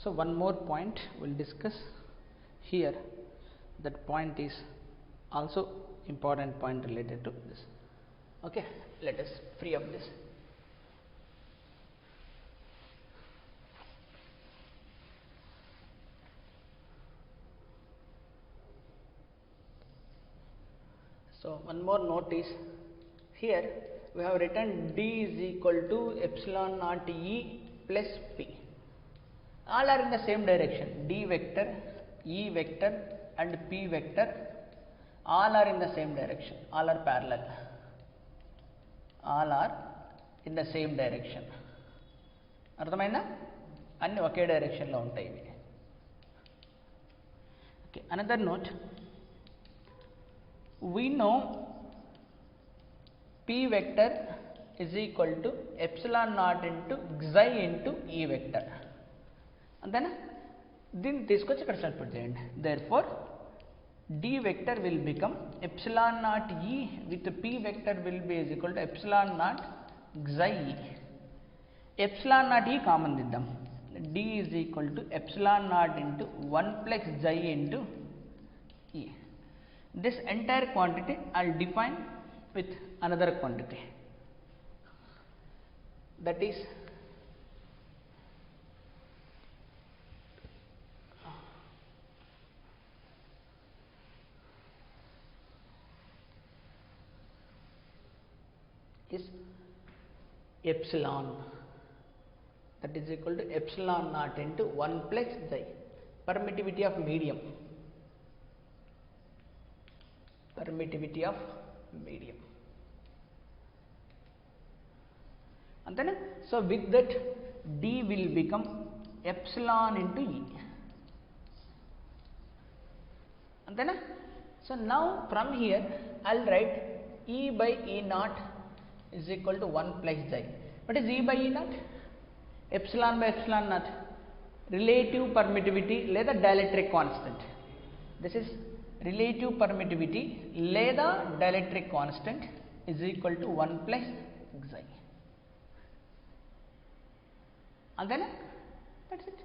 So one more point we'll discuss here. That point is also important point related to this. Okay, let us free up this. So one more note is here we have written D is equal to epsilon naught E plus P. All are in the same direction. D vector, E vector and P vector all are in the same direction. All are parallel. All are in the same direction. అర్థమైందా? అన్ని ఒకే డైరెక్షన్లో ఉంటాయి ఇవి. Okay, another note. We know P vector is equal to epsilon naught into xi into E vector. అంతేనా? దీన్ని తీసుకొచ్చి ఇక్కడ substitute చేయండి. Therefore, D vector will become epsilon naught E with P vector will be is equal to epsilon naught xi E. Epsilon naught E common దిద్దాం. D is equal to epsilon naught into 1 plus xi into E. This entire quantity I will define with another quantity, that is epsilon, that is equal to epsilon naught into 1 plus xi. Permittivity of medium. Permittivity of medium. Antena? So with that D will become epsilon into E. Antena? So now from here I will write E by E naught is equal to 1 plus xi. What is E by E naught? Epsilon by epsilon naught. Relative permittivity లేదా dielectric constant. This is relative permittivity లేదా dielectric constant is equal to 1 plus xi. అంతేనా? That's it.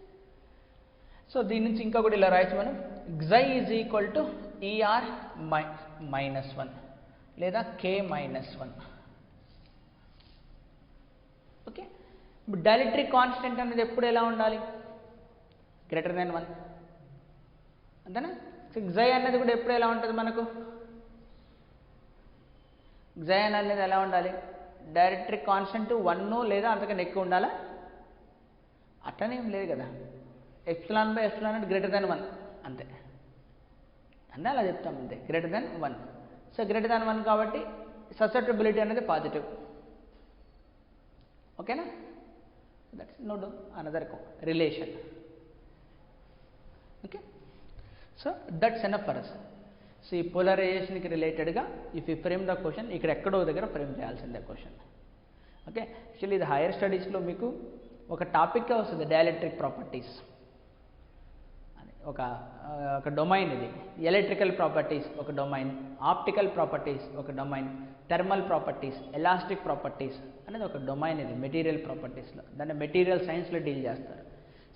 So దీని నుంచి ఇంకా కూడా ఇలా రాయొచ్చు మనం. xi is equal to ER minus 1 లేదా K minus 1. ఓకే, ఇప్పుడు డైఎలెక్ట్రిక్ కాన్స్టెంట్ అనేది ఎప్పుడు ఎలా ఉండాలి? Greater than 1. అంతేనా? సో xi అనేది కూడా ఎప్పుడు ఎలా ఉంటుంది మనకు? xi అనేది ఎలా ఉండాలి? డైఎలెక్ట్రిక్ కాన్స్టెంట్ 1 లేదా అంతకన్నా ఎక్కువ ఉండాలా? అట్లనే ఏం లేదు కదా. ఎప్సిలాన్ బై ఎప్సిలాన్ అంటే గ్రేటర్ దెన్ 1 అంతే. అంటే అలా చెప్తాం అంతే, greater than 1. So greater than 1 కాబట్టి ససెప్టబిలిటీ అనేది పాజిటివ్. ఓకేనా? That's no another relation. Okay, so that's enough for us. So ఈ పోలరైజేషన్కి రిలేటెడ్గా if you frame the question ఇక్కడ ఎక్కడో దగ్గర ఫ్రేమ్ చేయాల్సిందే క్వశ్చన్. ఓకే, యాక్చువల్లీ ఇది హైయర్ స్టడీస్లో మీకు ఒక టాపిక్గా వస్తుంది, డైఎలెక్ట్రిక్ ప్రాపర్టీస్ అని ఒక డొమైన్. ఇది ఎలక్ట్రికల్ ప్రాపర్టీస్ ఒక డొమైన్, ఆప్టికల్ ప్రాపర్టీస్ ఒక domain, thermal properties, elastic properties అనేది ఒక డొమైన్. ఇది మెటీరియల్ ప్రాపర్టీస్లో, దాన్ని మెటీరియల్ సైన్స్లో డీల్ చేస్తారు.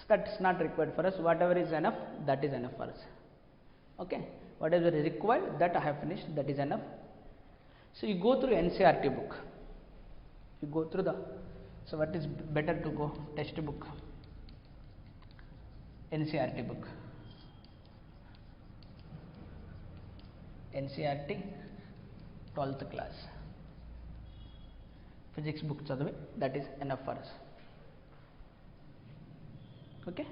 So that is not required for us. What ever is enough, that is enough for us. Okay, what ever is required, that I have finished, that is enough. So you go through NCERT book, you go through the, so what is better to go textbook, NCERT book, NCERT 12th class physics book చదివి, that is enough for us. Okay.